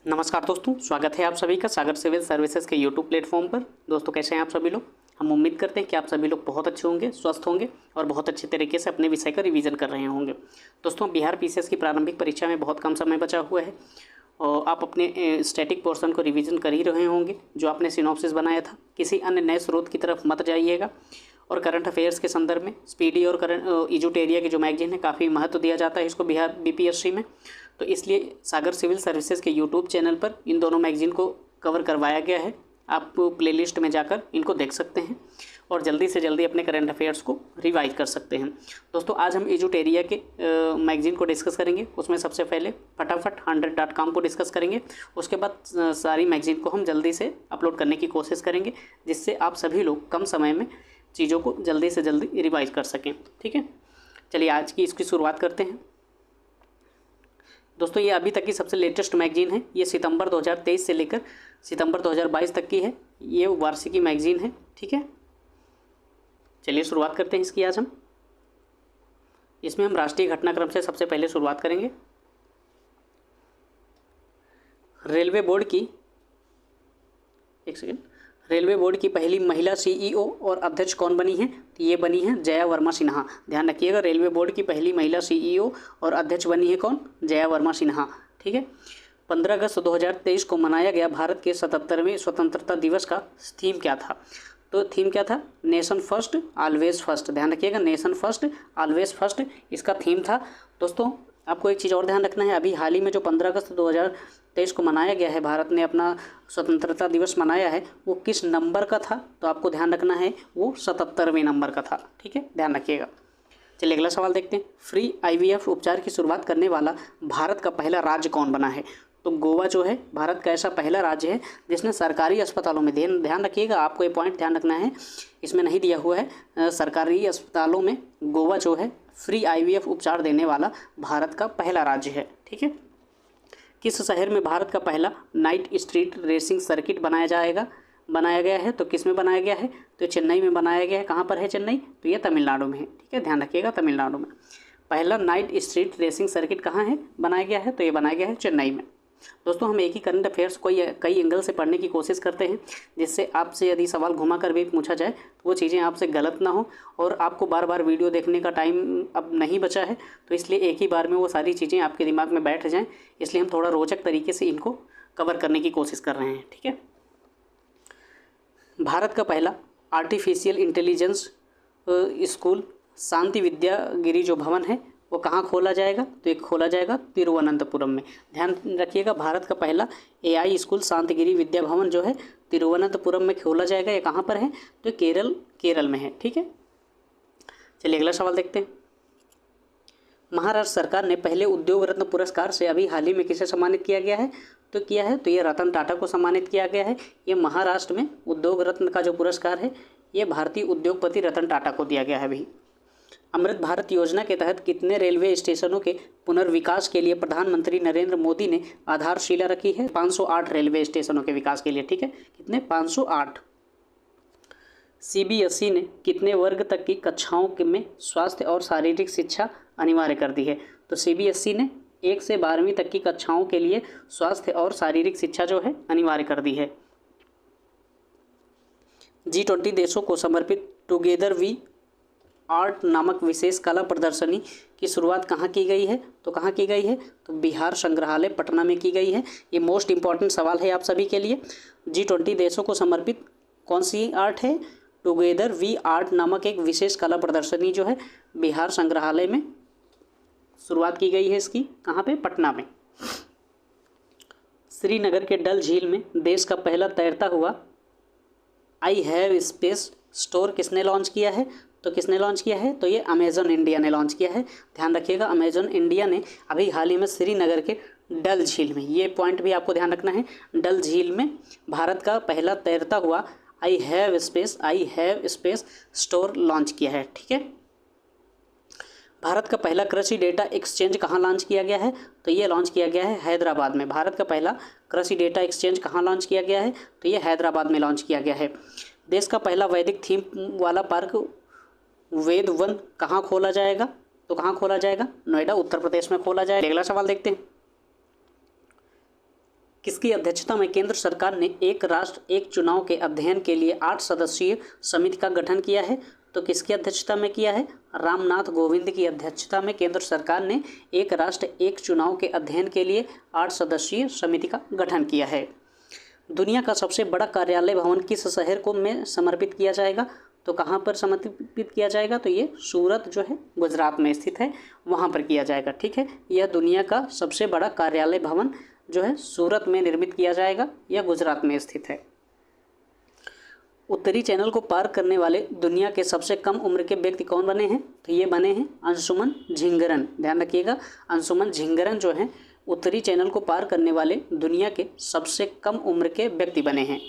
नमस्कार दोस्तों, स्वागत है आप सभी का सागर सिविल सर्विसेज के यूट्यूब प्लेटफॉर्म पर। दोस्तों कैसे हैं आप सभी लोग। हम उम्मीद करते हैं कि आप सभी लोग बहुत अच्छे होंगे, स्वस्थ होंगे और बहुत अच्छे तरीके से अपने विषय का रिवीजन कर रहे होंगे। दोस्तों बिहार पीसीएस की प्रारंभिक परीक्षा में बहुत कम समय बचा हुआ है और आप अपने स्टैटिक पोर्शन को रिवीजन कर ही रहे होंगे जो आपने सिनॉप्सिस बनाया था। किसी अन्य नए स्रोत की तरफ मत जाइएगा और करंट अफेयर्स के संदर्भ में स्पीडी और करंट इजूटेरिया की जो मैगजीन है काफ़ी महत्व दिया जाता है इसको बिहार बीपीएससी में। तो इसलिए सागर सिविल सर्विसेज के यूट्यूब चैनल पर इन दोनों मैगजीन को कवर करवाया गया है। आप प्लेलिस्ट में जाकर इनको देख सकते हैं और जल्दी से जल्दी अपने करंट अफेयर्स को रिवाइज कर सकते हैं। दोस्तों आज हम इजूटेरिया के मैगजीन को डिस्कस करेंगे। उसमें सबसे पहले फटाफट 100.com को डिस्कस करेंगे। उसके बाद सारी मैगजीन को हम जल्दी से अपलोड करने की कोशिश करेंगे जिससे आप सभी लोग कम समय में चीज़ों को जल्दी से जल्दी रिवाइज कर सकें। ठीक है, चलिए आज की इसकी शुरुआत करते हैं। दोस्तों ये अभी तक की सबसे लेटेस्ट मैगजीन है। ये सितंबर 2023 से लेकर सितंबर 2022 तक की है। ये वार्षिकी मैगजीन है। ठीक है, चलिए शुरुआत करते हैं इसकी। आज हम इसमें राष्ट्रीय घटनाक्रम से सबसे पहले शुरुआत करेंगे। रेलवे बोर्ड की रेलवे बोर्ड की पहली महिला सीईओ और अध्यक्ष कौन बनी है? तो ये बनी है जया वर्मा सिन्हा। ध्यान रखिएगा, रेलवे बोर्ड की पहली महिला सीईओ और अध्यक्ष बनी है कौन? जया वर्मा सिन्हा। ठीक है, 15 अगस्त 2023 को मनाया गया भारत के 77वें स्वतंत्रता दिवस का थीम क्या था? तो थीम क्या था? Nation first always first. ध्यान रखिएगा, नेशन फर्स्ट ऑलवेज फर्स्ट इसका थीम था। दोस्तों आपको एक चीज़ और ध्यान रखना है, अभी हाल ही में जो 15 अगस्त 2023 को मनाया गया है, भारत ने अपना स्वतंत्रता दिवस मनाया है, वो किस नंबर का था? तो आपको ध्यान रखना है वो 77वें नंबर का था। ठीक है, ध्यान रखिएगा। चलिए अगला सवाल देखते हैं। फ्री आईवीएफ उपचार की शुरुआत करने वाला भारत का पहला राज्य कौन बना है? तो गोवा जो है भारत का ऐसा पहला राज्य है जिसने सरकारी अस्पतालों में, ध्यान रखिएगा, आपको ये पॉइंट ध्यान रखना है, इसमें नहीं दिया हुआ है, सरकारी अस्पतालों में गोवा जो है फ्री आईवीएफ उपचार देने वाला भारत का पहला राज्य है। ठीक है, किस शहर में भारत का पहला नाइट स्ट्रीट रेसिंग सर्किट बनाया गया है? तो किस में बनाया गया है? तो चेन्नई में बनाया गया है। कहाँ पर है चेन्नई? तो ये तमिलनाडु में है। ठीक है, ध्यान रखिएगा, तमिलनाडु में पहला नाइट स्ट्रीट रेसिंग सर्किट कहाँ है बनाया गया है? तो ये बनाया गया है चेन्नई में। दोस्तों हम एक ही करंट अफेयर्स को कई एंगल से पढ़ने की कोशिश करते हैं जिससे आपसे यदि सवाल घुमा कर भी पूछा जाए तो वो चीज़ें आपसे गलत ना हो और आपको बार बार वीडियो देखने का टाइम अब नहीं बचा है, तो इसलिए एक ही बार में वो सारी चीज़ें आपके दिमाग में बैठ जाएं, इसलिए हम थोड़ा रोचक तरीके से इनको कवर करने की कोशिश कर रहे हैं। ठीक है, भारत का पहला आर्टिफिशियल इंटेलिजेंस स्कूल शांति विद्यागिरी जो भवन है वो कहाँ खोला जाएगा? तो एक खोला जाएगा तिरुवनंतपुरम में। ध्यान रखिएगा, भारत का पहला एआई स्कूल शांतिगिरी विद्या भवन जो है तिरुवनंतपुरम में खोला जाएगा। ये कहाँ पर है? तो केरल में है। ठीक है, चलिए अगला सवाल देखते हैं। महाराष्ट्र सरकार ने पहले उद्योग रत्न पुरस्कार से अभी हाल ही में किसे सम्मानित किया गया है? तो किया है, तो ये रतन टाटा को सम्मानित किया गया है। ये महाराष्ट्र में उद्योग रत्न का जो पुरस्कार है ये भारतीय उद्योगपति रतन टाटा को दिया गया है अभी। अमृत भारत योजना के तहत कितने रेलवे स्टेशनों के पुनर्विकास के लिए प्रधानमंत्री नरेंद्र मोदी ने आधारशिला रखी है? 508 रेलवे स्टेशनों के विकास के लिए। ठीक है, कितने? 508। सीबीएसई ने कितने वर्ग तक की कक्षाओं में स्वास्थ्य और शारीरिक शिक्षा अनिवार्य कर दी है? तो सीबीएसई ने 1 से 12वीं तक की कक्षाओं के लिए स्वास्थ्य और शारीरिक शिक्षा जो है अनिवार्य कर दी है। G20 देशों को समर्पित टुगेदर वी आर्ट नामक विशेष कला प्रदर्शनी की शुरुआत कहाँ की गई है? तो कहाँ की गई है? तो बिहार संग्रहालय पटना में की गई है। ये मोस्ट इंपॉर्टेंट सवाल है आप सभी के लिए। G20 देशों को समर्पित कौन सी आर्ट है? टुगेदर वी आर्ट नामक एक विशेष कला प्रदर्शनी जो है बिहार संग्रहालय में शुरुआत की गई है इसकी। कहाँ पे? पटना में। श्रीनगर के डल झील में देश का पहला तैरता हुआ आई हैव स्पेस स्टोर किसने लॉन्च किया है? तो किसने लॉन्च किया है? तो ये अमेजॉन इंडिया ने लॉन्च किया है। ध्यान रखिएगा, अमेजॉन इंडिया ने अभी हाल ही में श्रीनगर के डल झील में, ये पॉइंट भी आपको ध्यान रखना है, डल झील में भारत का पहला तैरता हुआ I have space store launch किया है। ठीक है, भारत का पहला कृषि डेटा एक्सचेंज कहाँ लॉन्च किया गया है? तो ये लॉन्च किया गया है हैदराबाद में। भारत का पहला कृषि डेटा एक्सचेंज कहाँ लॉन्च किया गया है? तो ये हैदराबाद में लॉन्च किया गया है। देश का पहला वैदिक थीम वाला पार्क वेद वन कहाँ खोला जाएगा? तो कहाँ खोला जाएगा? नोएडा उत्तर प्रदेश में खोला जाएगा। अगला सवाल देखते हैं। किसकी अध्यक्षता में केंद्र सरकार ने एक राष्ट्र एक चुनाव के अध्ययन के लिए 8 सदस्यीय समिति का गठन किया है? तो किसकी अध्यक्षता में किया है? रामनाथ कोविंद की अध्यक्षता में केंद्र सरकार ने एक राष्ट्र एक चुनाव के अध्ययन के लिए 8 सदस्यीय समिति का गठन किया है। दुनिया का सबसे बड़ा कार्यालय भवन किस शहर को में समर्पित किया जाएगा? तो कहाँ पर समर्पित किया जाएगा? तो ये सूरत जो है गुजरात में स्थित है, वहाँ पर किया जाएगा। ठीक है, यह दुनिया का सबसे बड़ा कार्यालय भवन जो है सूरत में निर्मित किया जाएगा, यह गुजरात में स्थित है। उत्तरी चैनल को पार करने वाले दुनिया के सबसे कम उम्र के व्यक्ति कौन बने हैं? तो ये बने हैं अंशुमन झिंगरन। ध्यान रखिएगा, अंशुमन झिंगरन जो हैं उत्तरी चैनल को पार करने वाले दुनिया के सबसे कम उम्र के व्यक्ति बने हैं।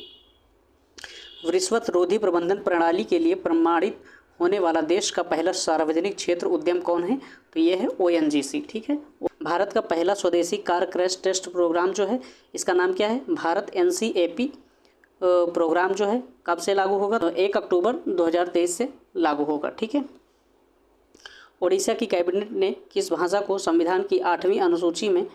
रिश्वत रोधी प्रबंधन प्रणाली के लिए प्रमाणित होने वाला देश का पहला सार्वजनिक क्षेत्र उद्यम कौन है? तो ये है ONGC। ठीक है, भारत का पहला स्वदेशी कार क्रैश टेस्ट प्रोग्राम जो है इसका नाम क्या है? भारत NCAP प्रोग्राम जो है कब से लागू होगा? तो 1 अक्टूबर 2023 से लागू होगा। ठीक है, ओडिशा की कैबिनेट ने किस भाषा को संविधान की 8वीं अनुसूची में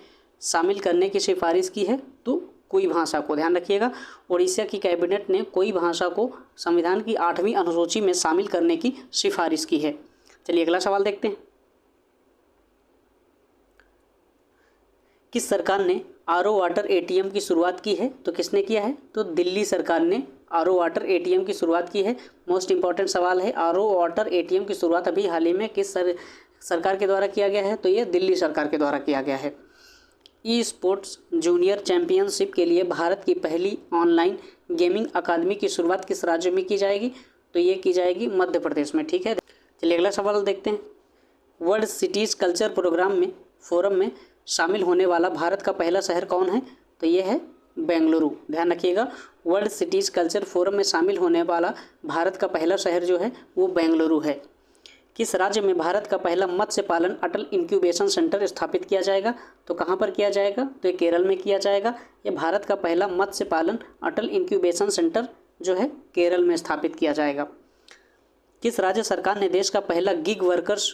शामिल करने की सिफारिश की है? तो कोई भाषा को। ध्यान रखिएगा, ओडिशा की कैबिनेट ने कोई भाषा को संविधान की 8वीं अनुसूची में शामिल करने की सिफारिश की है। चलिए अगला सवाल देखते हैं। किस सरकार ने RO वाटर ATM की शुरुआत की है? तो किसने किया है? तो दिल्ली सरकार ने RO वाटर ATM की शुरुआत की है। मोस्ट इंपॉर्टेंट सवाल है, RO वाटर ATM की शुरुआत अभी हाल ही में किस सरकार के द्वारा किया गया है? तो ये दिल्ली सरकार के द्वारा किया गया है। स्पोर्ट्स जूनियर चैंपियनशिप के लिए भारत की पहली ऑनलाइन गेमिंग अकादमी की शुरुआत किस राज्य में की जाएगी? तो ये की जाएगी मध्य प्रदेश में। ठीक है, चलिए अगला सवाल देखते हैं। वर्ल्ड सिटीज कल्चर फोरम में शामिल होने वाला भारत का पहला शहर कौन है? तो ये है बेंगलुरु। ध्यान रखिएगा, वर्ल्ड सिटीज कल्चर फोरम में शामिल होने वाला भारत का पहला शहर जो है वो बेंगलुरु है। किस राज्य में भारत का पहला मत्स्य पालन अटल इंक्यूबेशन सेंटर स्थापित किया जाएगा? तो कहाँ पर किया जाएगा? तो ये केरल में किया जाएगा। ये भारत का पहला मत्स्य पालन अटल इंक्यूबेशन सेंटर जो है केरल में स्थापित किया जाएगा। किस राज्य सरकार ने देश का पहला गिग वर्कर्स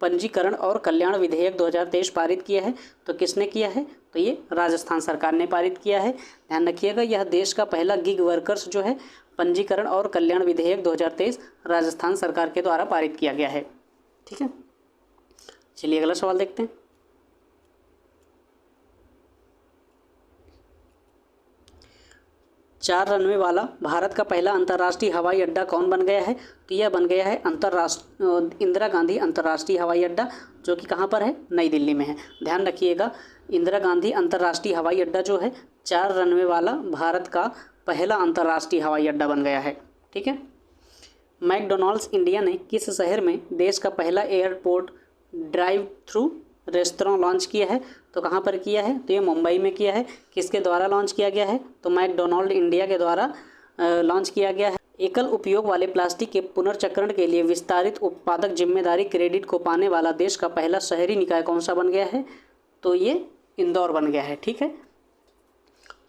पंजीकरण और कल्याण विधेयक 2023 पारित किया है? तो किसने किया है? तो ये राजस्थान सरकार ने पारित किया है। ध्यान रखिएगा, यह देश का पहला गिग वर्कर्स जो है पंजीकरण और कल्याण विधेयक 2023 राजस्थान सरकार के द्वारा पारित किया गया है। ठीक है, चलिए अगला सवाल देखते हैं। चार रनवे वाला भारत का पहला अंतर्राष्ट्रीय हवाई अड्डा कौन बन गया है? तो यह बन गया है इंदिरा गांधी अंतर्राष्ट्रीय हवाई अड्डा, जो कि कहाँ पर है? नई दिल्ली में है। ध्यान रखिएगा, इंदिरा गांधी अंतर्राष्ट्रीय हवाई अड्डा जो है 4 रनवे वाला भारत का पहला अंतर्राष्ट्रीय हवाई अड्डा बन गया है। ठीक है, मैकडॉनल्ड्स इंडिया ने किस शहर में देश का पहला airport drive through restaurant launch किया है? तो कहाँ पर किया है? तो ये मुंबई में किया है। किसके द्वारा लॉन्च किया गया है? तो मैकडॉनल्ड इंडिया के द्वारा लॉन्च किया गया है। एकल उपयोग वाले प्लास्टिक के पुनर्चक्रण के लिए विस्तारित उत्पादक जिम्मेदारी क्रेडिट को पाने वाला देश का पहला शहरी निकाय कौन सा बन गया है? तो ये इंदौर बन गया है। ठीक है,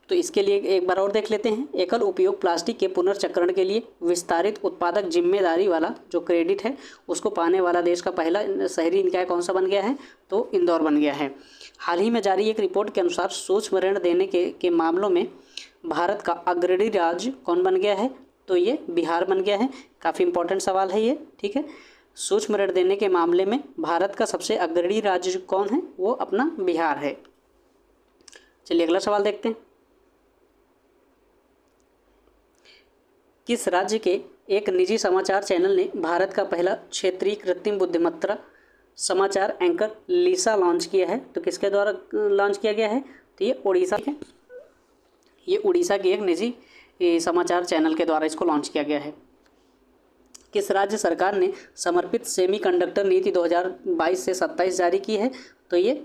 तो इसके लिए एक बार और देख लेते हैं। एकल उपयोग प्लास्टिक के पुनर्चक्रण के लिए विस्तारित उत्पादक जिम्मेदारी वाला जो क्रेडिट है उसको पाने वाला देश का पहला शहरी निकाय कौन सा बन गया है? तो इंदौर बन गया है। हाल ही में जारी एक रिपोर्ट के अनुसार सूक्ष्म ऋण देने के मामलों में भारत का अग्रणी राज्य कौन बन गया है? तो ये बिहार बन गया है। काफ़ी इंपॉर्टेंट सवाल है ये। ठीक है, सूक्ष्म ऋण देने के मामले में भारत का सबसे अग्रणी राज्य कौन है? वो अपना बिहार है। चलिए अगला सवाल देखते हैं। किस राज्य के एक निजी समाचार चैनल ने भारत का पहला क्षेत्रीय कृत्रिम बुद्धिमत्ता समाचार एंकर लिसा लॉन्च किया है? तो किसके द्वारा लॉन्च किया गया है? तो ये उड़ीसा है। ये उड़ीसा की एक निजी समाचार चैनल के द्वारा इसको लॉन्च किया गया है। किस राज्य सरकार ने समर्पित सेमीकंडक्टर नीति 2022 से 27 जारी की है? तो ये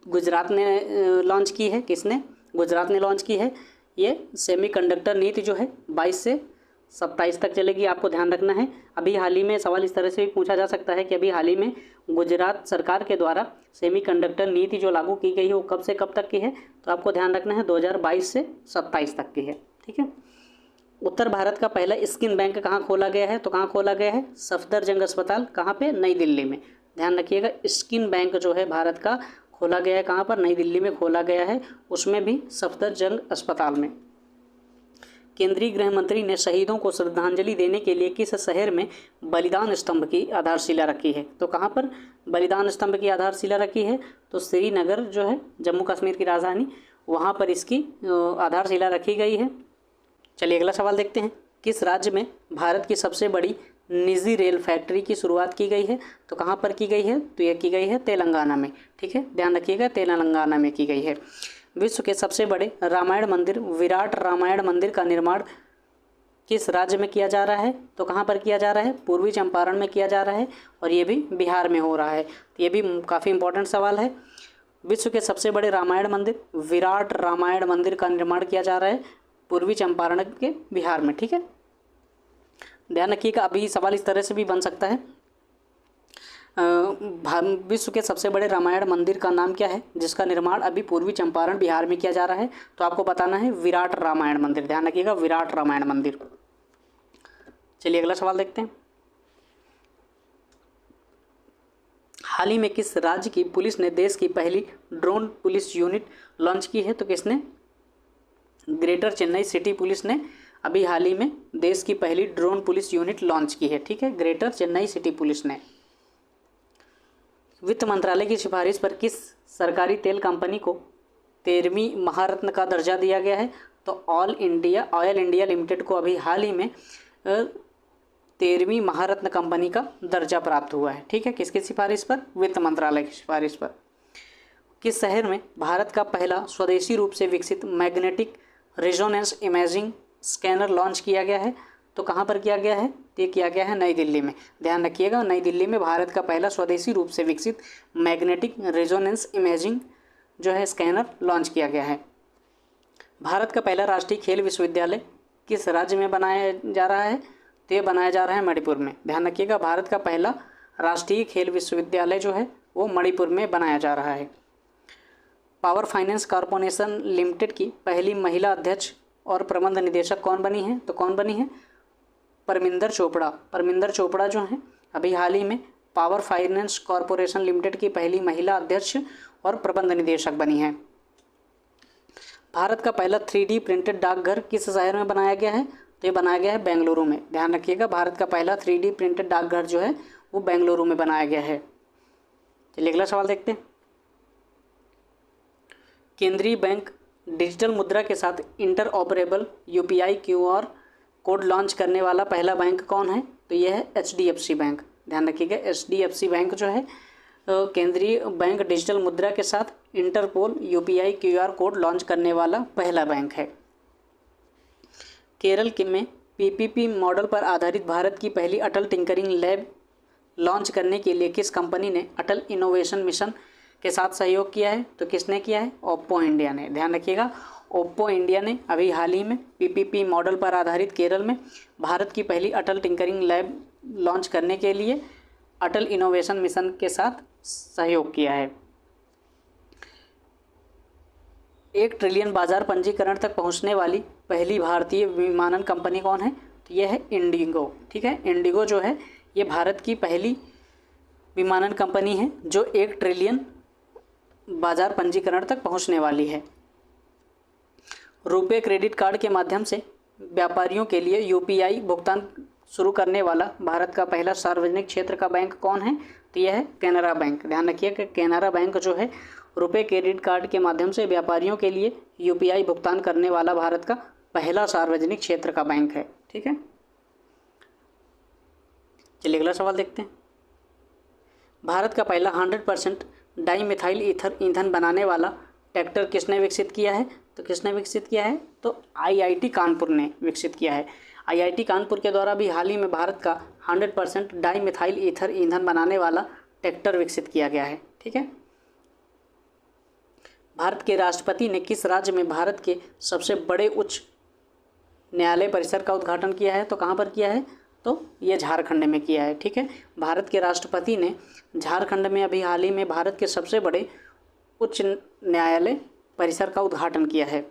गुजरात ने लॉन्च की है। किसने? गुजरात ने लॉन्च की है। ये सेमीकंडक्टर नीति जो है 22 से 27 तक चलेगी, आपको ध्यान रखना है। अभी हाल ही में सवाल इस तरह से भी पूछा जा सकता है कि अभी हाल ही में गुजरात सरकार के द्वारा सेमीकंडक्टर नीति जो लागू की गई है वो कब से कब तक की है? तो आपको ध्यान रखना है 2022 से 27 तक की है। ठीक है, उत्तर भारत का पहला स्किन बैंक कहाँ खोला गया है? तो कहाँ खोला गया है? सफदरजंग अस्पताल। कहाँ पे? नई दिल्ली में। ध्यान रखिएगा, स्किन बैंक जो है भारत का खोला गया है। कहाँ पर? नई दिल्ली में खोला गया है, उसमें भी सफदरजंग अस्पताल में। केंद्रीय गृह मंत्री ने शहीदों को श्रद्धांजलि देने के लिए किस शहर में बलिदान स्तंभ की आधारशिला रखी है? तो कहाँ पर बलिदान स्तंभ की आधारशिला रखी है? तो श्रीनगर जो है जम्मू कश्मीर की राजधानी, वहाँ पर इसकी आधारशिला रखी गई है। चलिए अगला सवाल देखते हैं। किस राज्य में भारत की सबसे बड़ी निजी रेल फैक्ट्री की शुरुआत की गई है? तो कहाँ पर की गई है? तो यह की गई है तेलंगाना में। ठीक है, ध्यान रखिएगा, तेलंगाना में की गई है। विश्व के सबसे बड़े रामायण मंदिर विराट रामायण मंदिर का निर्माण किस राज्य में किया जा रहा है? तो कहाँ पर किया जा रहा है? पूर्वी चंपारण में किया जा रहा है, और ये भी बिहार में हो रहा है। तो ये भी काफ़ी इंपॉर्टेंट सवाल है। विश्व के सबसे बड़े रामायण मंदिर विराट रामायण मंदिर का निर्माण किया जा रहा है पूर्वी चंपारण के बिहार में। ठीक है, ध्यान रखिएगा। अभी सवाल इस तरह से भी बन सकता है, विश्व के सबसे बड़े रामायण मंदिर का नाम क्या है जिसका निर्माण अभी पूर्वी चंपारण बिहार में किया जा रहा है? तो आपको बताना है विराट रामायण मंदिर। ध्यान रखिएगा, विराट रामायण मंदिर। चलिए अगला सवाल देखते हैं। हाल ही में किस राज्य की पुलिस ने देश की पहली ड्रोन पुलिस यूनिट लॉन्च की है? तो किसने? ग्रेटर चेन्नई सिटी पुलिस ने अभी हाल ही में देश की पहली ड्रोन पुलिस यूनिट लॉन्च की है। ठीक है, ग्रेटर चेन्नई सिटी पुलिस ने। वित्त मंत्रालय की सिफारिश पर किस सरकारी तेल कंपनी को 13वीं महारत्न का दर्जा दिया गया है? तो ऑयल इंडिया लिमिटेड को अभी हाल ही में 13वीं महारत्न कंपनी का दर्जा प्राप्त हुआ है। ठीक है, किसकी सिफारिश पर? वित्त मंत्रालय की सिफारिश पर। किस शहर में भारत का पहला स्वदेशी रूप से विकसित magnetic resonance imaging scanner launch किया गया है? तो कहाँ पर किया गया है? ये किया गया है नई दिल्ली में। ध्यान रखिएगा, नई दिल्ली में भारत का पहला स्वदेशी रूप से विकसित मैग्नेटिक रेजोनेंस इमेजिंग जो है स्कैनर लॉन्च किया गया है। भारत का पहला राष्ट्रीय खेल विश्वविद्यालय किस राज्य में बनाया जा रहा है? तो ये बनाया जा रहा है मणिपुर में। ध्यान रखिएगा, भारत का पहला राष्ट्रीय खेल विश्वविद्यालय जो है वो मणिपुर में बनाया जा रहा है। पावर फाइनेंस कॉरपोरेशन लिमिटेड की पहली महिला अध्यक्ष और प्रबंध निदेशक कौन बनी है? तो कौन बनी है? परमिंदर चोपड़ा। परमिंदर चोपड़ा जो है अभी हाल ही में पावर फाइनेंस कॉरपोरेशन लिमिटेड की पहली महिला अध्यक्ष और प्रबंध निदेशक बनी है। भारत का पहला 3D प्रिंटेड डाकघर किस शहर में बनाया गया है? तो ये बनाया गया है बेंगलुरु में। ध्यान रखिएगा, भारत का पहला 3D प्रिंटेड डाकघर जो है वो बेंगलुरु में बनाया गया है। चलिए अगला सवाल देखते हैं। केंद्रीय बैंक डिजिटल मुद्रा के साथ inter operable UPI QR code launch करने वाला पहला बैंक कौन है? तो यह है HDFC बैंक। ध्यान रखिएगा, HDFC बैंक जो है केंद्रीय बैंक डिजिटल मुद्रा के साथ Interpol UPI QR code launch करने वाला पहला बैंक है। केरल में PPP मॉडल पर आधारित भारत की पहली अटल टिंकरिंग लैब लॉन्च करने के लिए किस कंपनी ने अटल इनोवेशन मिशन के साथ सहयोग किया है? तो किसने किया है? ओप्पो इंडिया ने। ध्यान रखिएगा, ओप्पो इंडिया ने अभी हाल ही में PPP मॉडल पर आधारित केरल में भारत की पहली अटल टिंकरिंग लैब लॉन्च करने के लिए अटल इनोवेशन मिशन के साथ सहयोग किया है। 1 ट्रिलियन बाजार पंजीकरण तक पहुंचने वाली पहली भारतीय विमानन कंपनी कौन है? तो यह है इंडिगो। ठीक है, इंडिगो जो है ये भारत की पहली विमानन कंपनी है जो 1 ट्रिलियन बाजार पंजीकरण तक पहुंचने वाली है। रुपे क्रेडिट कार्ड के माध्यम से व्यापारियों के लिए UPI भुगतान शुरू करने वाला भारत का पहला सार्वजनिक क्षेत्र का बैंक कौन है? तो यह है कैनरा बैंक। ध्यान रखिए कि कैनरा बैंक जो है रुपे क्रेडिट कार्ड के माध्यम से व्यापारियों के लिए UPI भुगतान करने वाला भारत का पहला सार्वजनिक क्षेत्र का बैंक है। ठीक है, चलिए अगला सवाल देखते हैं। भारत का पहला 100% डाईमिथाइल ईथर ईंधन बनाने वाला ट्रैक्टर किसने विकसित किया है? तो किसने विकसित किया है? तो IIT कानपुर ने विकसित किया है। IIT कानपुर के द्वारा भी हाल ही में भारत का 100% डाईमिथाइल ईथर ईंधन बनाने वाला ट्रैक्टर विकसित किया गया है। ठीक है, भारत के राष्ट्रपति ने किस राज्य में भारत के सबसे बड़े उच्च न्यायालय परिसर का उद्घाटन किया है? तो कहाँ पर किया है? तो ये झारखंड में किया है। ठीक है, भारत के राष्ट्रपति ने झारखंड में अभी हाल ही में भारत के सबसे बड़े उच्च न्यायालय परिसर का उद्घाटन किया है।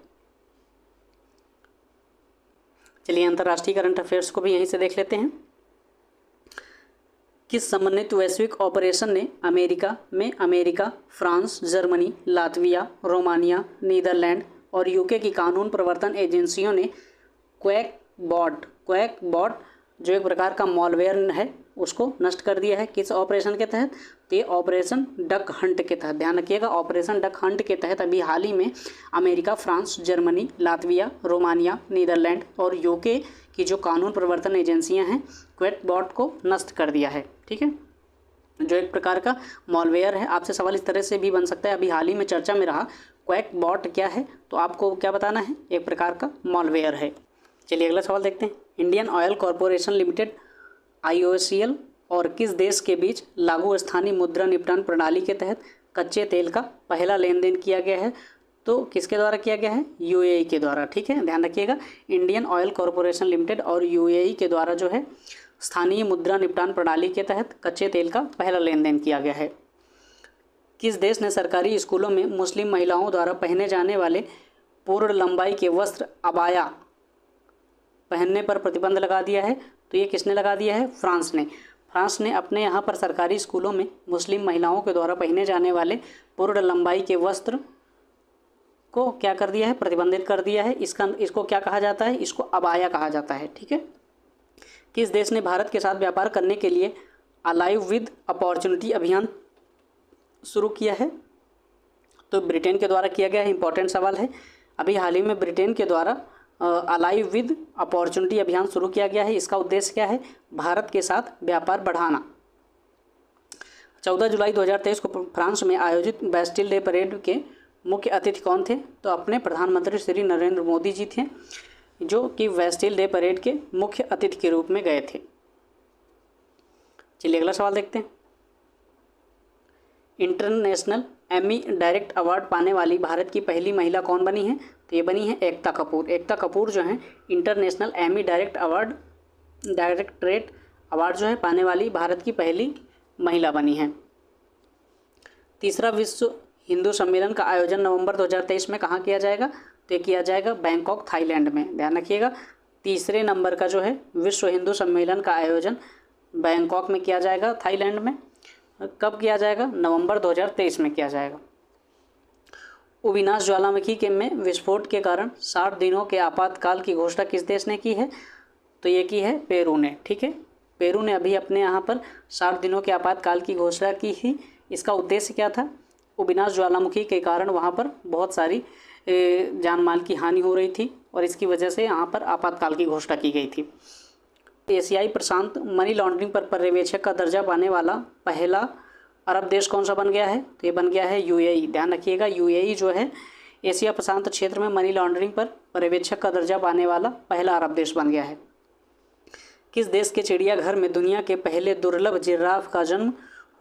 चलिए अंतर्राष्ट्रीय करंट अफेयर्स को भी यहीं से देख लेते हैं। किस समन्वित वैश्विक ऑपरेशन ने America, France, Germany, Latvia, Romania, Netherland और यूके की कानून प्रवर्तन एजेंसियों ने क्वैकबॉट जो एक प्रकार का मॉलवेयर है उसको नष्ट कर दिया है? किस ऑपरेशन के तहत? तो ये ऑपरेशन डक हंट के तहत। ध्यान रखिएगा, ऑपरेशन डक हंट के तहत अभी हाल ही में America, France, Germany, Latvia, Romania, Netherland और यूके की जो कानून प्रवर्तन एजेंसियां हैं क्वैकबॉट को नष्ट कर दिया है। ठीक है, जो एक प्रकार का मॉलवेयर है। आपसे सवाल इस तरह से भी बन सकता है, अभी हाल ही में चर्चा में रहा क्वैकबॉट क्या है, तो आपको क्या बताना है? एक प्रकार का मॉलवेयर है। चलिए अगला सवाल देखते हैं। Indian oil corporation limited IOCL और किस देश के बीच लागू स्थानीय मुद्रा निपटान प्रणाली के तहत कच्चे तेल का पहला लेन देन किया गया है? तो किसके द्वारा किया गया है? UAE के द्वारा। ठीक है, ध्यान रखिएगा, इंडियन ऑयल कॉरपोरेशन लिमिटेड और UAE के द्वारा जो है स्थानीय मुद्रा निपटान प्रणाली के तहत कच्चे तेल का पहला लेन देन किया गया है। किस देश ने सरकारी स्कूलों में मुस्लिम महिलाओं द्वारा पहने जाने वाले पूर्ण लंबाई के वस्त्र अबाया पहनने पर प्रतिबंध लगा दिया है? तो ये किसने लगा दिया है? फ्रांस ने। फ्रांस ने अपने यहाँ पर सरकारी स्कूलों में मुस्लिम महिलाओं के द्वारा पहने जाने वाले पूर्ण लंबाई के वस्त्र को क्या कर दिया है? प्रतिबंधित कर दिया है। इसको क्या कहा जाता है? इसको अबाया कहा जाता है। ठीक है, किस देश ने भारत के साथ व्यापार करने के लिए अलाइव विद अपॉर्चुनिटी अभियान शुरू किया है? तो ब्रिटेन के द्वारा किया गया है। इंपॉर्टेंट सवाल है, अभी हाल ही में ब्रिटेन के द्वारा अलाइव विद अपॉर्चुनिटी अभियान शुरू किया गया है। इसका उद्देश्य क्या है? भारत के साथ व्यापार बढ़ाना। 14 जुलाई 2023 को फ्रांस में आयोजित बैस्टिल डे परेड के मुख्य अतिथि कौन थे? तो अपने प्रधानमंत्री श्री नरेंद्र मोदी जी थे, जो कि बैस्टिल डे परेड के मुख्य अतिथि के रूप में गए थे। चलिए अगला सवाल देखते हैं। इंटरनेशनल एमी डायरेक्ट अवार्ड पाने वाली भारत की पहली महिला कौन बनी है? तो ये बनी है एकता कपूर। एकता कपूर जो है इंटरनेशनल एमी डायरेक्टरेट अवार्ड जो है पाने वाली भारत की पहली महिला बनी है। तीसरा विश्व हिंदू सम्मेलन का आयोजन नवंबर 2023 में कहाँ किया जाएगा? तो ये किया जाएगा बैंकॉक, थाईलैंड में। ध्यान रखिएगा, तीसरे नंबर का जो है विश्व हिंदू सम्मेलन का आयोजन बैंकॉक में किया जाएगा, थाईलैंड में। कब किया जाएगा? नवंबर 2023 में किया जाएगा। अविनाश ज्वालामुखी के में विस्फोट के कारण 60 दिनों के आपातकाल की घोषणा किस देश ने की है? तो ये की है पेरू ने। ठीक है, पेरू ने अभी अपने यहाँ पर 60 दिनों के आपातकाल की घोषणा की थी। इसका उद्देश्य क्या था? अविनाश ज्वालामुखी के कारण वहाँ पर बहुत सारी जान माल की हानि हो रही थी और इसकी वजह से यहाँ पर आपातकाल की घोषणा की गई थी। एशियाई प्रशांत मनी लॉन्ड्रिंग पर पर्यवेक्षक का दर्जा पाने वाला पहला अरब देश कौन सा बन गया है? तो ये बन गया है UAE। ध्यान रखिएगा, UAE जो है एशिया प्रशांत क्षेत्र में मनी लॉन्ड्रिंग पर पर्यवेक्षक का दर्जा पाने वाला पहला अरब देश बन गया है। किस देश के चिड़ियाघर में दुनिया के पहले दुर्लभ जिराफ का जन्म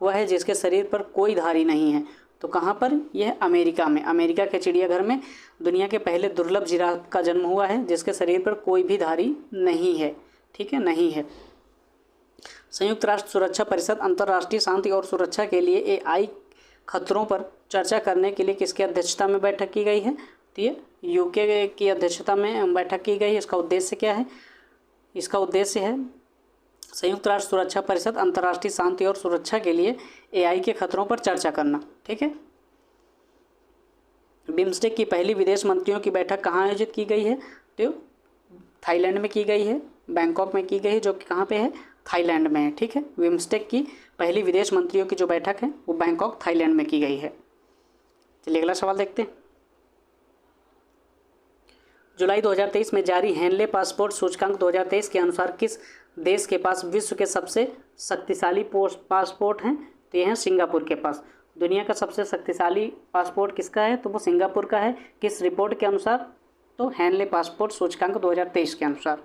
हुआ है जिसके शरीर पर कोई धारी नहीं है? तो कहाँ पर? यह अमेरिका में। अमेरिका के चिड़ियाघर में दुनिया के पहले दुर्लभ जिराफ का जन्म हुआ है जिसके शरीर पर कोई भी धारी नहीं है। ठीक है, नहीं है। संयुक्त राष्ट्र सुरक्षा परिषद अंतर्राष्ट्रीय शांति और सुरक्षा के लिए AI खतरों पर चर्चा करने के लिए किसकी अध्यक्षता में बैठक की गई है? तो ये UK की अध्यक्षता में बैठक की गई है। इसका उद्देश्य क्या है? इसका उद्देश्य है संयुक्त राष्ट्र सुरक्षा परिषद अंतर्राष्ट्रीय शांति और सुरक्षा के लिए AI के खतरों पर चर्चा करना। ठीक है, बिम्स्टेक की पहली विदेश मंत्रियों की बैठक कहाँ आयोजित की गई है? तो थाईलैंड में की गई है, बैंकॉक में की गई है, जो कि कहाँ पे है? थाईलैंड में है। ठीक है, बिम्स्टेक की पहली विदेश मंत्रियों की जो बैठक है वो बैंकॉक, थाईलैंड में की गई है। चलिए अगला सवाल देखते हैं। जुलाई 2023 में जारी हेनले पासपोर्ट सूचकांक 2023 के अनुसार किस देश के पास विश्व के सबसे शक्तिशाली पासपोर्ट हैं? तो ये हैं सिंगापुर के पास। दुनिया का सबसे शक्तिशाली पासपोर्ट किसका है? तो वो सिंगापुर का है। किस रिपोर्ट के अनुसार? तो हेनले पासपोर्ट सूचकांक 2023 के अनुसार।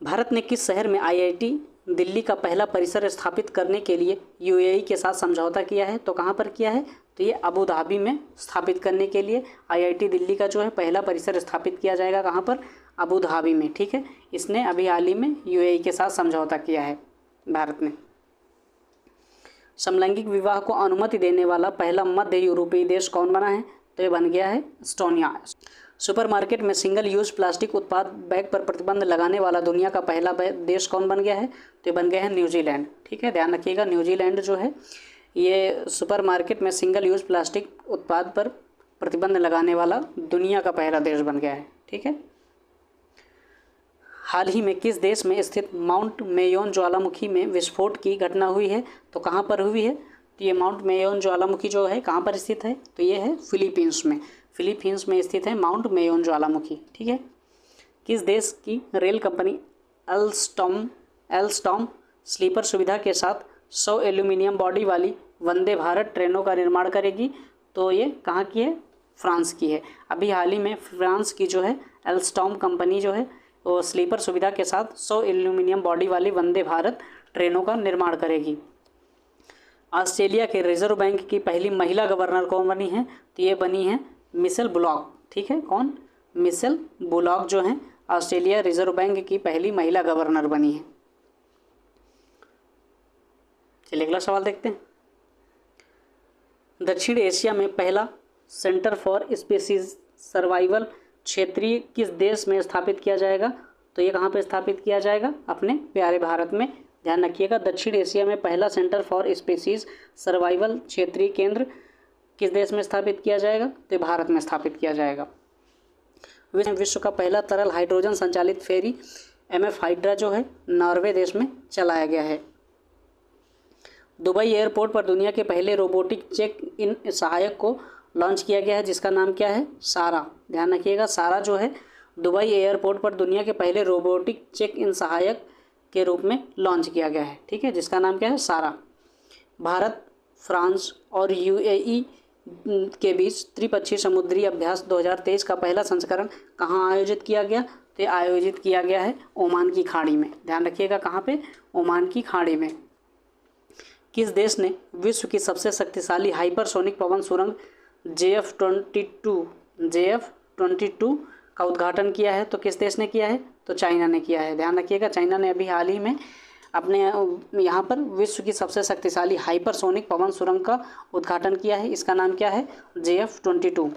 भारत ने किस शहर में IIT दिल्ली का पहला परिसर स्थापित करने के लिए UAE के साथ समझौता किया है? तो कहाँ पर किया है? तो ये अबू धाबी में स्थापित करने के लिए IIT दिल्ली का जो है पहला परिसर स्थापित किया जाएगा। कहाँ पर? अबू धाबी में। ठीक है, इसने अभी हाल ही में UAE के साथ समझौता किया है भारत ने। समलैंगिक विवाह को अनुमति देने वाला पहला मध्य यूरोपीय देश कौन बना है? तो ये बन गया है एस्टोनिया। सुपरमार्केट में सिंगल यूज प्लास्टिक उत्पाद बैग पर प्रतिबंध लगाने वाला दुनिया का पहला देश कौन बन गया है? तो ये बन गया है न्यूजीलैंड। ठीक है, ध्यान रखिएगा, न्यूजीलैंड जो है ये सुपरमार्केट में सिंगल यूज प्लास्टिक उत्पाद पर प्रतिबंध लगाने वाला दुनिया का पहला देश बन गया है। ठीक है, हाल ही में किस देश में स्थित माउंट मेयोन ज्वालामुखी में विस्फोट की घटना हुई है? तो कहाँ पर हुई है? तो ये माउंट मेयोन ज्वालामुखी जो है कहाँ पर स्थित है? तो ये है फिलीपींस में। फिलीपींस में स्थित है माउंट मेयोन ज्वालामुखी। ठीक है, किस देश की रेल कंपनी एल्स्टॉम स्लीपर सुविधा के साथ 100 एल्यूमिनियम बॉडी वाली वंदे भारत ट्रेनों का निर्माण करेगी? तो ये कहाँ की है? फ्रांस की है। अभी हाल ही में फ्रांस की जो है एल्स्टॉम कंपनी जो है वो स्लीपर सुविधा के साथ 100 एल्यूमिनियम बॉडी वाली वंदे भारत ट्रेनों का निर्माण करेगी। ऑस्ट्रेलिया के रिजर्व बैंक की पहली महिला गवर्नर कौन बनी है? तो ये बनी है मिशेल बुलॉक। ठीक है, कौन? मिशेल बुलॉक जो है ऑस्ट्रेलिया रिजर्व बैंक की पहली महिला गवर्नर बनी है। चलिए अगला सवाल देखते हैं। दक्षिण एशिया में पहला सेंटर फॉर स्पीशीज सर्वाइवल क्षेत्रीय किस देश में स्थापित किया जाएगा? तो ये कहाँ पे स्थापित किया जाएगा? अपने प्यारे भारत में। ध्यान रखिएगा, दक्षिण एशिया में पहला सेंटर फॉर स्पीशीज सर्वाइवल क्षेत्रीय केंद्र किस देश में स्थापित किया जाएगा? तो भारत में स्थापित किया जाएगा। विश्व का पहला तरल हाइड्रोजन संचालित फेरी MF हाइड्रा जो है नॉर्वे देश में चलाया गया है। दुबई एयरपोर्ट पर दुनिया के पहले रोबोटिक चेक इन सहायक को लॉन्च किया गया है, जिसका नाम क्या है? सारा। ध्यान रखिएगा, सारा जो है दुबई एयरपोर्ट पर दुनिया के पहले रोबोटिक चेक इन सहायक के रूप में लॉन्च किया गया है। ठीक है, जिसका नाम क्या है? सारा। भारत, फ्रांस और UAE के बीच त्रिपक्षीय समुद्री अभ्यास 2023 का पहला संस्करण कहाँ आयोजित किया गया? तो आयोजित किया गया है ओमान की खाड़ी में। ध्यान रखिएगा, कहाँ पे? ओमान की खाड़ी में। किस देश ने विश्व की सबसे शक्तिशाली हाइपरसोनिक पवन सुरंग JF-22 का उद्घाटन किया है? तो किस देश ने किया है? तो चाइना ने किया है। ध्यान रखिएगा, चाइना ने अभी हाल ही में अपने यहाँ पर विश्व की सबसे शक्तिशाली हाइपरसोनिक पवन सुरंग का उद्घाटन किया है। इसका नाम क्या है? JF-22।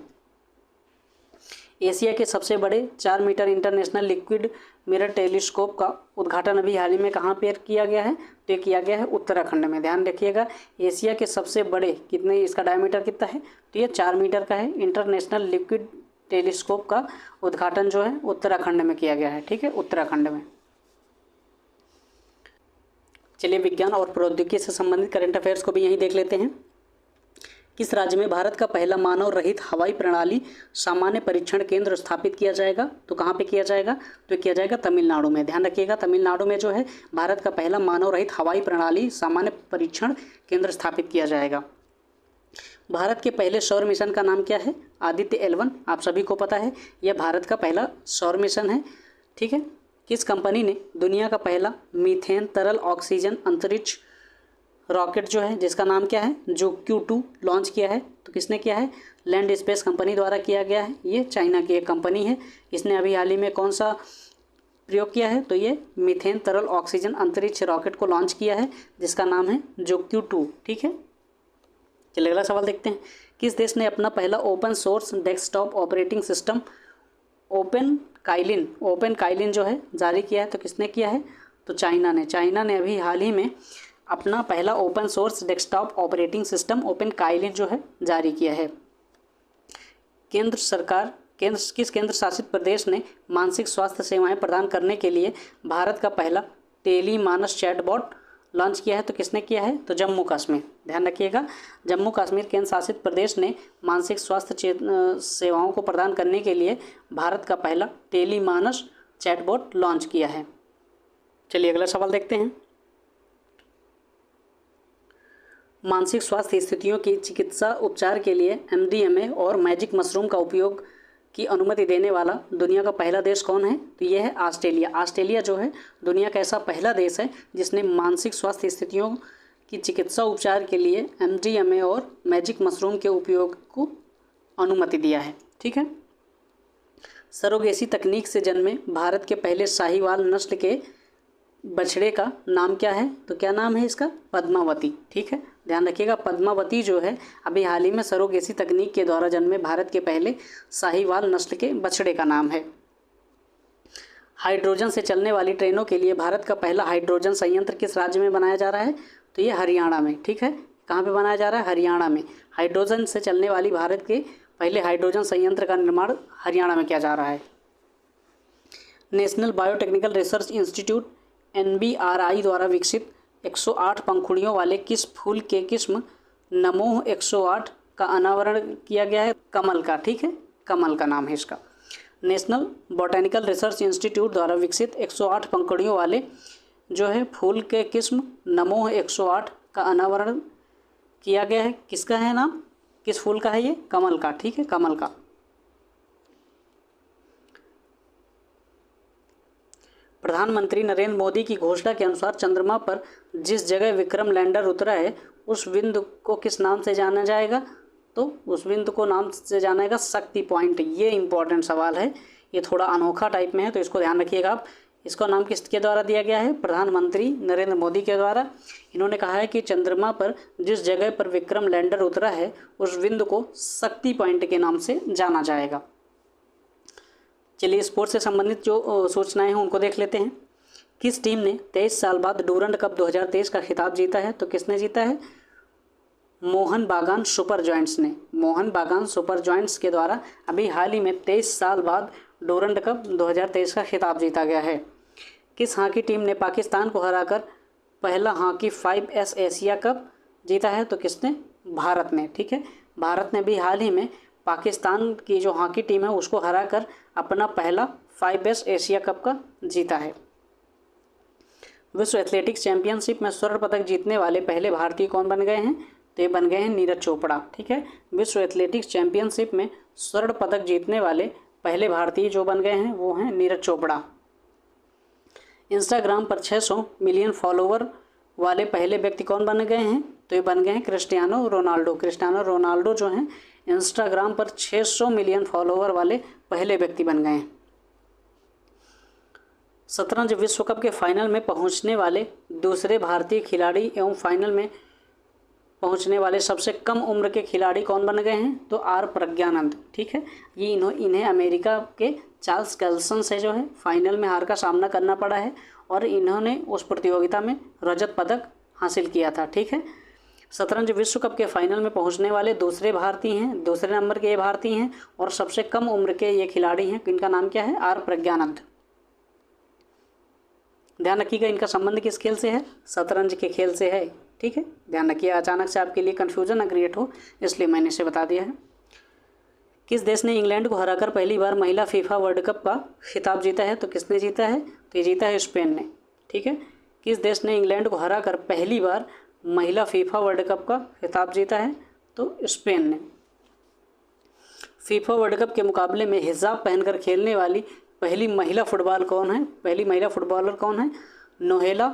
एशिया के सबसे बड़े 4 metre international liquid mirror telescope का उद्घाटन अभी हाल ही में कहाँ पर किया गया है? तो ये किया गया है उत्तराखंड में। ध्यान रखिएगा, एशिया के सबसे बड़े कितने, इसका डायमीटर कितना है? तो ये 4 मीटर का है। इंटरनेशनल लिक्विड टेलीस्कोप का उद्घाटन जो है उत्तराखंड में किया गया है। ठीक है, उत्तराखंड में। चलिए विज्ञान और प्रौद्योगिकी से संबंधित करंट अफेयर्स को भी यहीं देख लेते हैं। किस राज्य में भारत का पहला मानव रहित हवाई प्रणाली सामान्य परीक्षण केंद्र स्थापित किया जाएगा? तो कहाँ पे किया जाएगा? तो किया जाएगा तमिलनाडु में। ध्यान रखिएगा, तमिलनाडु में जो है भारत का पहला मानव रहित हवाई प्रणाली सामान्य परीक्षण केंद्र स्थापित किया जाएगा। भारत के पहले सौर मिशन का नाम क्या है? आदित्य L1। आप सभी को पता है यह भारत का पहला सौर मिशन है। ठीक है, किस कंपनी ने दुनिया का पहला मीथेन तरल ऑक्सीजन अंतरिक्ष रॉकेट जो है, जिसका नाम क्या है, जो Q2 लॉन्च किया है? तो किसने किया है? लैंड स्पेस कंपनी द्वारा किया गया है। ये चाइना की एक कंपनी है। इसने अभी हाल ही में कौन सा प्रयोग किया है? तो ये मीथेन तरल ऑक्सीजन अंतरिक्ष रॉकेट को लॉन्च किया है, जिसका नाम है जो Q2। ठीक है, चलिए अगला सवाल देखते हैं। किस देश ने अपना पहला open source desktop operating system open Kaelin जो है जारी किया है? तो किसने किया है? तो चाइना ने अभी हाल ही में अपना पहला open source desktop operating system open Kaelin जो है जारी किया है। किस केंद्र शासित प्रदेश ने मानसिक स्वास्थ्य सेवाएं प्रदान करने के लिए भारत का पहला टेलीमानस चैटबॉट लॉन्च किया है? तो किसने किया है? तो जम्मू कश्मीर। ध्यान रखिएगा, जम्मू कश्मीर केंद्र शासित प्रदेश ने मानसिक स्वास्थ्य सेवाओं को प्रदान करने के लिए भारत का पहला टेलीमानस चैटबॉट लॉन्च किया है। चलिए अगला सवाल देखते हैं। मानसिक स्वास्थ्य स्थितियों की चिकित्सा उपचार के लिए MDMA और मैजिक मशरूम का उपयोग की अनुमति देने वाला दुनिया का पहला देश कौन है? तो यह है ऑस्ट्रेलिया। ऑस्ट्रेलिया जो है दुनिया का ऐसा पहला देश है जिसने मानसिक स्वास्थ्य स्थितियों की चिकित्सा उपचार के लिए MDMA और मैजिक मशरूम के उपयोग को अनुमति दिया है। ठीक है, सरोगेसी तकनीक से जन्मे भारत के पहले साहीवाल नस्ल के बछड़े का नाम क्या है? तो क्या नाम है इसका? पद्मावती। ठीक है, ध्यान रखिएगा। पद्मावती जो है अभी हाल ही में सरोगेसी तकनीक के द्वारा जन्मे भारत के पहले साहीवाल नस्ल के बछड़े का नाम है। हाइड्रोजन से चलने वाली ट्रेनों के लिए भारत का पहला हाइड्रोजन संयंत्र किस राज्य में बनाया जा रहा है? तो ये हरियाणा में, ठीक है। कहाँ पे बनाया जा रहा है? हरियाणा में। हाइड्रोजन से चलने वाली भारत के पहले हाइड्रोजन संयंत्र का निर्माण हरियाणा में किया जा रहा है। National biotechnical research institute NBRI द्वारा विकसित 108 पंखुड़ियों वाले किस फूल के किस्म नमोह 108 का अनावरण किया गया है? कमल का, ठीक है, कमल का नाम है इसका। नेशनल बॉटेनिकल रिसर्च इंस्टीट्यूट द्वारा विकसित 108 पंखुड़ियों वाले जो है फूल के किस्म नमोह 108 का अनावरण किया गया है। किसका है नाम? किस फूल का है ये? कमल का, ठीक है, कमल का। प्रधानमंत्री नरेंद्र मोदी की घोषणा के अनुसार चंद्रमा पर जिस जगह विक्रम लैंडर उतरा है उस बिंदु को किस नाम से जाना जाएगा? तो उस बिंदु को नाम से जाना जाएगा शक्ति पॉइंट। ये इंपॉर्टेंट सवाल है, ये थोड़ा अनोखा टाइप में है तो इसको ध्यान रखिएगा आप। इसका नाम किसके द्वारा दिया गया है? प्रधानमंत्री नरेंद्र मोदी के द्वारा। इन्होंने कहा है कि चंद्रमा पर जिस जगह पर विक्रम लैंडर उतरा है उस बिंदु को शक्ति पॉइंट के नाम से जाना जाएगा। चलिए स्पोर्ट्स से संबंधित जो सूचनाएं हैं उनको देख लेते हैं। किस टीम ने 23 साल बाद डूरंड कप 2023 का खिताब जीता है? तो किसने जीता है? मोहन बागान सुपर जॉयंट्स ने। मोहन बागान सुपर जॉयंट्स के द्वारा अभी हाल ही में 23 साल बाद डूरंड कप 2023 का खिताब जीता गया है। किस हॉकी टीम ने पाकिस्तान को हराकर पहला हॉकी 5S एशिया कप जीता है? तो किसने? भारत ने, ठीक है। भारत ने भी हाल ही में पाकिस्तान की जो हॉकी टीम है उसको हराकर अपना पहला 5S एशिया कप का जीता है। विश्व एथलेटिक्स चैंपियनशिप में स्वर्ण पदक जीतने वाले पहले भारतीय कौन बन गए हैं? तो ये बन गए हैं नीरज चोपड़ा, ठीक है। विश्व एथलेटिक्स चैंपियनशिप में स्वर्ण पदक जीतने वाले पहले भारतीय जो बन गए हैं वो हैं नीरज चोपड़ा। इंस्टाग्राम पर 600 मिलियन फॉलोवर वाले पहले व्यक्ति कौन बन गए हैं? तो ये बन गए हैं क्रिस्टियानो रोनाल्डो। क्रिस्टियानो रोनाल्डो जो हैं इंस्टाग्राम पर 600 मिलियन फॉलोवर वाले पहले व्यक्ति बन गए हैं। शतरंज विश्व कप के फाइनल में पहुंचने वाले दूसरे भारतीय खिलाड़ी एवं फाइनल में पहुंचने वाले सबसे कम उम्र के खिलाड़ी कौन बन गए हैं? तो आर प्रज्ञानंद, ठीक है। ये इन्हें अमेरिका के चार्ल्स कैल्सन से जो है फाइनल में हार का सामना करना पड़ा है और इन्होंने उस प्रतियोगिता में रजत पदक हासिल किया था, ठीक है। शतरंज विश्व कप के फाइनल में पहुंचने वाले दूसरे भारतीय हैं, दूसरे नंबर के ये भारतीय हैं और सबसे कम उम्र के ये खिलाड़ी हैं। इनका नाम क्या है? आर प्रज्ञानंद। ध्यान रखिएगा इनका संबंध किस खेल से है? शतरंज के खेल से है, ठीक है। ध्यान रखिए अचानक से आपके लिए कन्फ्यूजन न क्रिएट हो इसलिए मैंने इसे बता दिया है। किस देश ने इंग्लैंड को हराकर पहली बार महिला फीफा वर्ल्ड कप का खिताब जीता है? तो किसने जीता है? तो ये जीता है स्पेन ने, ठीक है। किस देश ने इंग्लैंड को हराकर पहली बार महिला फीफा वर्ल्ड कप का खिताब जीता है? तो स्पेन ने। फीफा वर्ल्ड कप के मुकाबले में हिजाब पहनकर खेलने वाली पहली महिला फुटबॉल कौन है? पहली महिला फुटबॉलर कौन है? नोहेला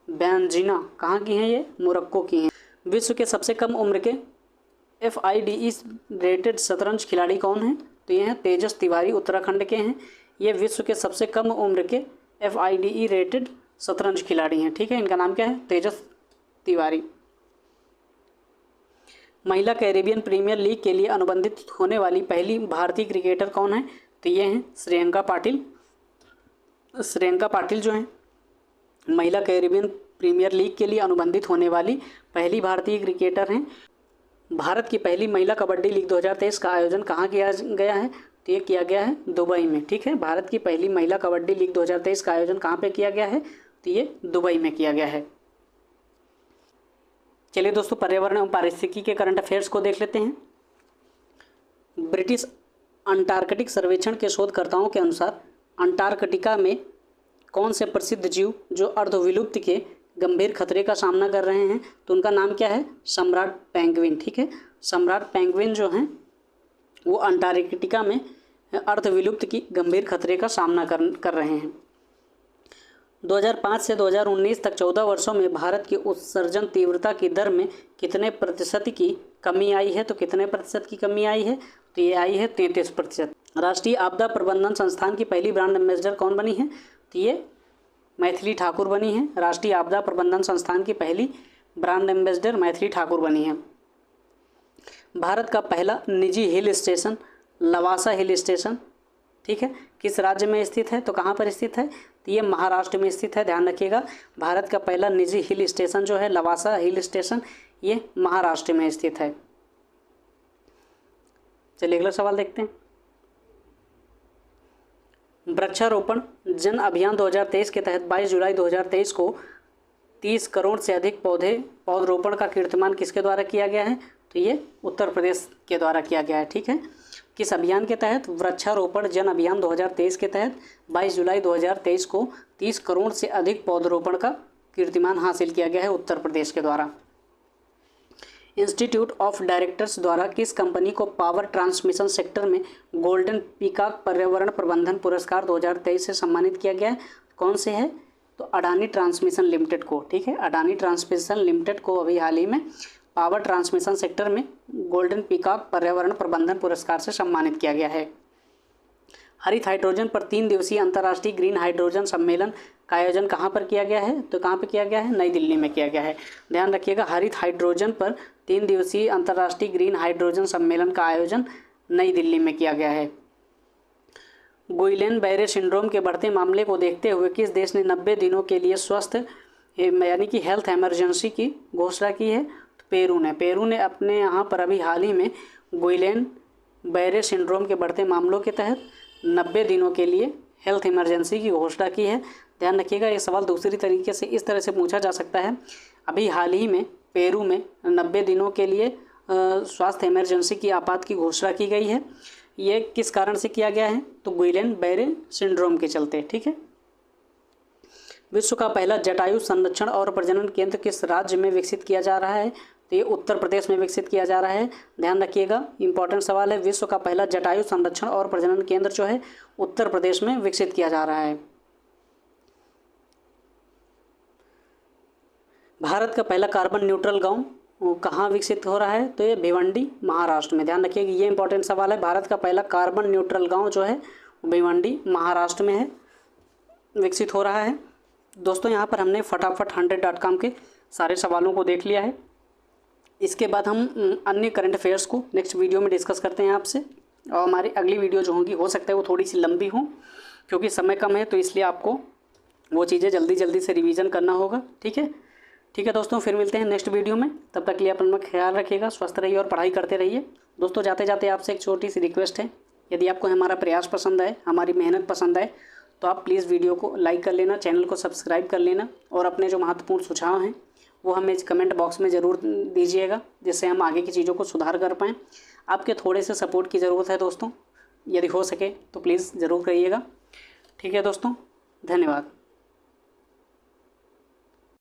बेंजीना। कहाँ की हैं ये? मोरक्को की हैं। विश्व के सबसे कम उम्र के FIDE रेटेड शतरंज खिलाड़ी कौन हैं? तो ये हैं तेजस तिवारी, उत्तराखंड के हैं। ये विश्व के सबसे कम उम्र के FIDE रेटेड शतरंज खिलाड़ी हैं, ठीक है। इनका नाम क्या है? तेजस तिवारी। महिला कैरेबियन प्रीमियर लीग के लिए अनुबंधित होने वाली पहली भारतीय क्रिकेटर कौन है? तो ये हैं श्रेयंका पाटिल। श्रेयंका पाटिल जो हैं महिला कैरेबियन प्रीमियर लीग के लिए अनुबंधित होने वाली पहली भारतीय क्रिकेटर हैं। भारत की पहली महिला कबड्डी लीग 2023 का आयोजन कहाँ किया गया है? तो ये किया गया है दुबई में, ठीक है। भारत की पहली महिला कबड्डी लीग 2023 का आयोजन कहाँ पे किया गया है? तो ये दुबई में किया गया है। चलिए दोस्तों पर्यावरण एवं पारिस्थितिकी के करंट अफेयर्स को देख लेते हैं। ब्रिटिश अंटार्कटिक सर्वेक्षण के शोधकर्ताओं के अनुसार अंटार्कटिका में कौन से प्रसिद्ध जीव जो अर्धविलुप्त के गंभीर खतरे का सामना कर रहे हैं? तो उनका नाम क्या है? सम्राट पेंगुइन, ठीक है। सम्राट पेंगुइन जो हैं वो अंटार्कटिका में अर्धविलुप्त की गंभीर खतरे का सामना कर रहे हैं। 2005 से 2019 तक 14 वर्षों में भारत की उत्सर्जन तीव्रता की दर में कितने प्रतिशत की कमी आई है? तो कितने प्रतिशत की कमी आई है? तो ये आई है 33%। राष्ट्रीय आपदा प्रबंधन संस्थान की पहली ब्रांड एम्बेसडर कौन बनी है? तो ये मैथिली ठाकुर बनी है। राष्ट्रीय आपदा प्रबंधन संस्थान की पहली ब्रांड एम्बेसडर मैथिली ठाकुर बनी हैं। भारत का पहला निजी hill station Lavasa hill station, ठीक है, किस राज्य में स्थित है? तो कहाँ पर स्थित है? तो ये महाराष्ट्र में स्थित है, ध्यान रखिएगा। भारत का पहला निजी हिल स्टेशन जो है लवासा हिल स्टेशन, ये महाराष्ट्र में स्थित है। चलिए अगला सवाल देखते हैं। वृक्षारोपण जन अभियान 2023 के तहत 22 जुलाई 2023 को 30 करोड़ से अधिक पौधरोपण का कीर्तिमान किसके द्वारा किया गया है? तो ये उत्तर प्रदेश के द्वारा किया गया है, ठीक है। किस अभियान के तहत? वृक्षारोपण जन अभियान 2023 के तहत 22 जुलाई 2023 को 30 करोड़ से अधिक पौधरोपण का कीर्तिमान हासिल किया गया है उत्तर प्रदेश के द्वारा। इंस्टीट्यूट ऑफ डायरेक्टर्स द्वारा किस कंपनी को पावर ट्रांसमिशन सेक्टर में गोल्डन पीकॉक पर्यावरण प्रबंधन पुरस्कार 2023 से सम्मानित किया गया है? कौन से है? तो अडानी ट्रांसमिशन लिमिटेड को, ठीक है, अडानी ट्रांसमिशन लिमिटेड को अभी हाल ही में पावर ट्रांसमिशन सेक्टर में गोल्डन पीकॉक पर्यावरण प्रबंधन पुरस्कार से सम्मानित किया गया है। हरित हाइड्रोजन पर 3 दिवसीय अंतर्राष्ट्रीय ग्रीन हाइड्रोजन सम्मेलन का आयोजन कहाँ पर किया गया है? तो कहाँ पर किया गया है? नई दिल्ली में किया गया है। ध्यान रखिएगा, हरित हाइड्रोजन पर 3 दिवसीय अंतर्राष्ट्रीय ग्रीन हाइड्रोजन सम्मेलन का आयोजन नई दिल्ली में किया गया है। गुइलेन बैरे सिंड्रोम के बढ़ते मामले को देखते हुए किस देश ने 90 दिनों के लिए स्वस्थ यानी कि हेल्थ इमरजेंसी की घोषणा की है? तो पेरू ने अपने यहाँ पर अभी हाल ही में गुइलेन बैरे सिंड्रोम के बढ़ते मामलों के तहत 90 दिनों के लिए हेल्थ इमरजेंसी की घोषणा की है। ध्यान रखिएगा, ये सवाल दूसरी तरीके से इस तरह से पूछा जा सकता है। अभी हाल ही में पेरू में 90 दिनों के लिए स्वास्थ्य इमरजेंसी की आपात की घोषणा की गई है। ये किस कारण से किया गया है? तो गुइलेन बैरे सिंड्रोम के चलते, ठीक है। विश्व का पहला जटायु संरक्षण और प्रजनन केंद्र किस राज्य में विकसित किया जा रहा है? तो ये उत्तर प्रदेश में विकसित किया जा रहा है। ध्यान रखिएगा, इंपॉर्टेंट सवाल है। विश्व का पहला जटायु संरक्षण और प्रजनन केंद्र जो है उत्तर प्रदेश में विकसित किया जा रहा है। भारत का पहला कार्बन न्यूट्रल गांव कहाँ विकसित हो रहा है? तो ये भिवंडी महाराष्ट्र में। ध्यान रखिएगा, ये इंपॉर्टेंट सवाल है। भारत का पहला कार्बन न्यूट्रल गांव जो है भिवंडी महाराष्ट्र में है, विकसित हो रहा है। दोस्तों यहाँ पर हमने फटाफट 100.com के सारे सवालों को देख लिया है। इसके बाद हम अन्य करंट अफेयर्स को नेक्स्ट वीडियो में डिस्कस करते हैं आपसे। और हमारी अगली वीडियो जो होगी हो सकता है वो थोड़ी सी लंबी हो, क्योंकि समय कम है, तो इसलिए आपको वो चीज़ें जल्दी से रिवीजन करना होगा, ठीक है। ठीक है दोस्तों, फिर मिलते हैं नेक्स्ट वीडियो में। तब तक के लिए अपना ख्याल रखिएगा, स्वस्थ रहिए और पढ़ाई करते रहिए। दोस्तों जाते जाते आपसे एक छोटी सी रिक्वेस्ट है, यदि आपको हमारा प्रयास पसंद आए, हमारी मेहनत पसंद आए, तो आप प्लीज़ वीडियो को लाइक कर लेना, चैनल को सब्सक्राइब कर लेना और अपने जो महत्वपूर्ण सुझाव हैं वो हमें कमेंट बॉक्स में ज़रूर दीजिएगा, जिससे हम आगे की चीज़ों को सुधार कर पाएँ। आपके थोड़े से सपोर्ट की ज़रूरत है दोस्तों, यदि हो सके तो प्लीज़ ज़रूर करिएगा। ठीक है दोस्तों, धन्यवाद।